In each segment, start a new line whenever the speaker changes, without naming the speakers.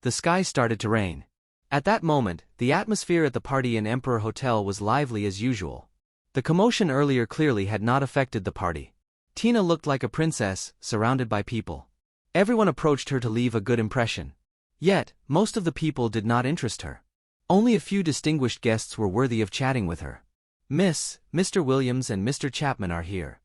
the sky started to rain. At that moment, the atmosphere at the party in Emperor Hotel was lively as usual. The commotion earlier clearly had not affected the party. Tina looked like a princess, surrounded by people. Everyone approached her to leave a good impression. Yet, most of the people did not interest her. Only a few distinguished guests were worthy of chatting with her. Mr. Williams and Mr. Chapman are here.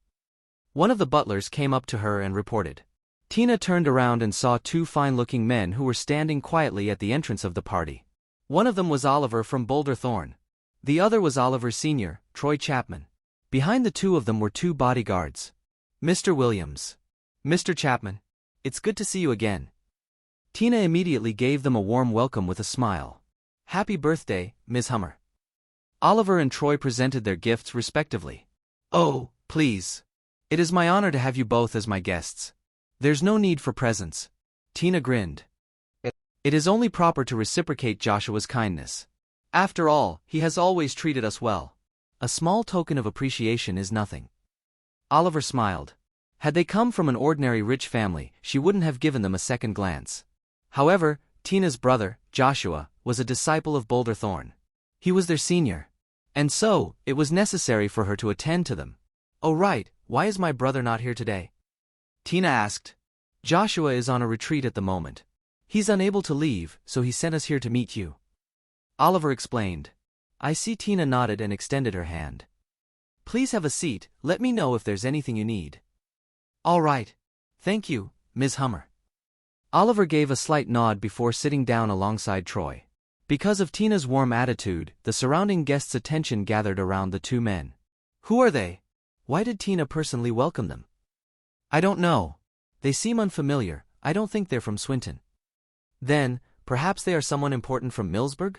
One of the butlers came up to her and reported. Tina turned around and saw two fine-looking men who were standing quietly at the entrance of the party. One of them was Oliver from Boulder Thorn. The other was Oliver's senior, Troy Chapman. Behind the two of them were two bodyguards. Mr. Williams. Mr. Chapman. It's good to see you again. Tina immediately gave them a warm welcome with a smile. Happy birthday, Ms. Hummer. Oliver and Troy presented their gifts respectively. Oh, please. It is my honor to have you both as my guests. There's no need for presents. Tina grinned. It is only proper to reciprocate Joshua's kindness. After all, he has always treated us well. A small token of appreciation is nothing. Oliver smiled. Had they come from an ordinary rich family, she wouldn't have given them a second glance. However, Tina's brother, Joshua, was a disciple of Boulder Thorn. He was their senior. And so, it was necessary for her to attend to them. Oh right, why is my brother not here today? Tina asked. Joshua is on a retreat at the moment. He's unable to leave, so he sent us here to meet you. Oliver explained. I see. Tina nodded and extended her hand. Please have a seat, let me know if there's anything you need. All right. Thank you, Ms. Hummer. Oliver gave a slight nod before sitting down alongside Troy. Because of Tina's warm attitude, the surrounding guests' attention gathered around the two men. Who are they? Why did Tina personally welcome them? I don't know. They seem unfamiliar. I don't think they're from Swinton. Then, perhaps they are someone important from Millsburg?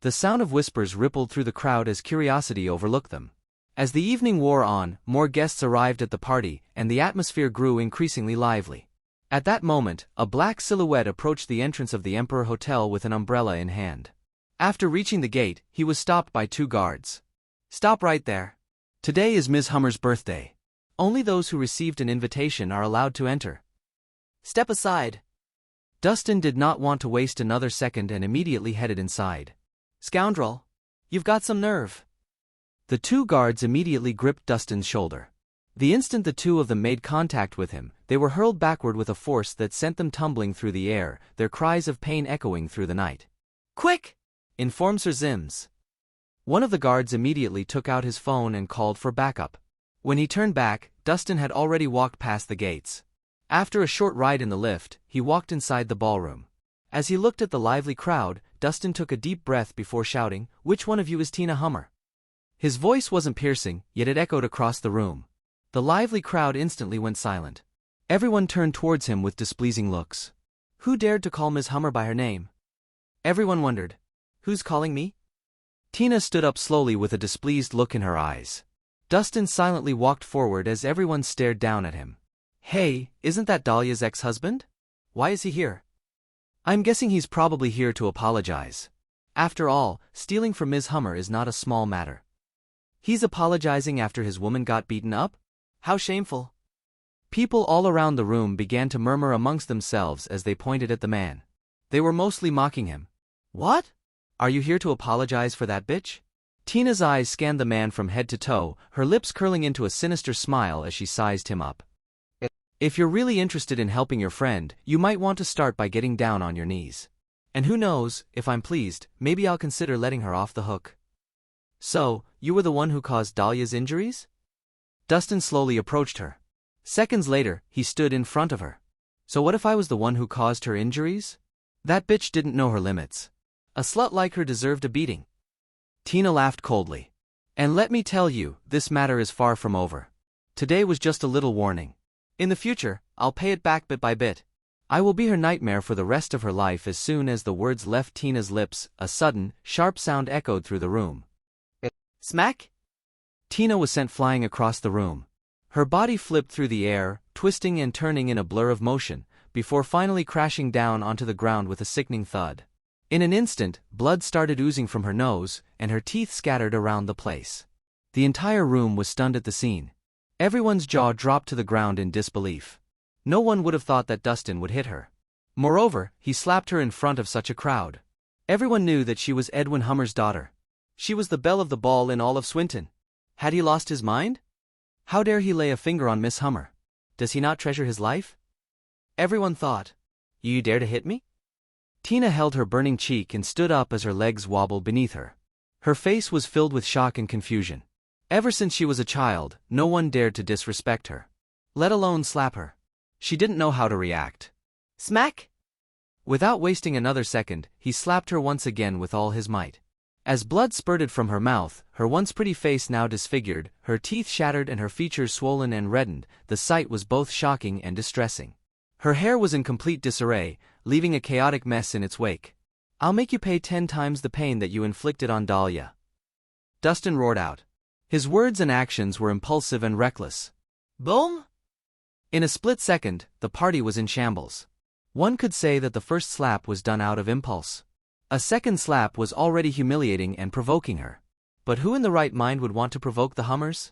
The sound of whispers rippled through the crowd as curiosity overlooked them. As the evening wore on, more guests arrived at the party, and the atmosphere grew increasingly lively. At that moment, a black silhouette approached the entrance of the Emperor Hotel with an umbrella in hand. After reaching the gate, he was stopped by two guards. Stop right there. Today is Ms. Hummer's birthday. Only those who received an invitation are allowed to enter. Step aside. Dustin did not want to waste another second and immediately headed inside. Scoundrel! You've got some nerve. The two guards immediately gripped Dustin's shoulder. The instant the two of them made contact with him, they were hurled backward with a force that sent them tumbling through the air, their cries of pain echoing through the night. Quick! Inform Sir Zims. One of the guards immediately took out his phone and called for backup. When he turned back, Dustin had already walked past the gates. After a short ride in the lift, he walked inside the ballroom. As he looked at the lively crowd, Dustin took a deep breath before shouting, "Which one of you is Tina Hummer?" His voice wasn't piercing, yet it echoed across the room. The lively crowd instantly went silent. Everyone turned towards him with displeasing looks. Who dared to call Ms. Hummer by her name? Everyone wondered. Who's calling me? Tina stood up slowly with a displeased look in her eyes. Dustin silently walked forward as everyone stared down at him. Hey, isn't that Dahlia's ex-husband? Why is he here? I'm guessing he's probably here to apologize. After all, stealing from Ms. Hummer is not a small matter. He's apologizing after his woman got beaten up? How shameful. People all around the room began to murmur amongst themselves as they pointed at the man. They were mostly mocking him. What? Are you here to apologize for that bitch? Tina's eyes scanned the man from head to toe, her lips curling into a sinister smile as she sized him up. If you're really interested in helping your friend, you might want to start by getting down on your knees. And who knows, if I'm pleased, maybe I'll consider letting her off the hook. So, you were the one who caused Dahlia's injuries? Dustin slowly approached her. Seconds later, he stood in front of her. So what if I was the one who caused her injuries? That bitch didn't know her limits. A slut like her deserved a beating. Tina laughed coldly. And let me tell you, this matter is far from over. Today was just a little warning. In the future, I'll pay it back bit by bit. I will be her nightmare for the rest of her life. As soon as the words left Tina's lips, a sudden, sharp sound echoed through the room. Smack! Tina was sent flying across the room. Her body flipped through the air, twisting and turning in a blur of motion, before finally crashing down onto the ground with a sickening thud. In an instant, blood started oozing from her nose, and her teeth scattered around the place. The entire room was stunned at the scene. Everyone's jaw dropped to the ground in disbelief. No one would have thought that Dustin would hit her. Moreover, he slapped her in front of such a crowd. Everyone knew that she was Edwin Hummer's daughter. She was the belle of the ball in all of Swinton. Had he lost his mind? How dare he lay a finger on Miss Hummer? Does he not treasure his life? Everyone thought. You dare to hit me? Tina held her burning cheek and stood up as her legs wobbled beneath her. Her face was filled with shock and confusion. Ever since she was a child, no one dared to disrespect her, let alone slap her. She didn't know how to react. Smack! Without wasting another second, he slapped her once again with all his might. As blood spurted from her mouth, her once pretty face now disfigured, her teeth shattered and her features swollen and reddened, the sight was both shocking and distressing. Her hair was in complete disarray, leaving a chaotic mess in its wake. I'll make you pay 10 times the pain that you inflicted on Dahlia. Dustin roared out. His words and actions were impulsive and reckless. Boom! In a split second, the party was in shambles. One could say that the first slap was done out of impulse. A second slap was already humiliating and provoking her. But who in the right mind would want to provoke the Hummers?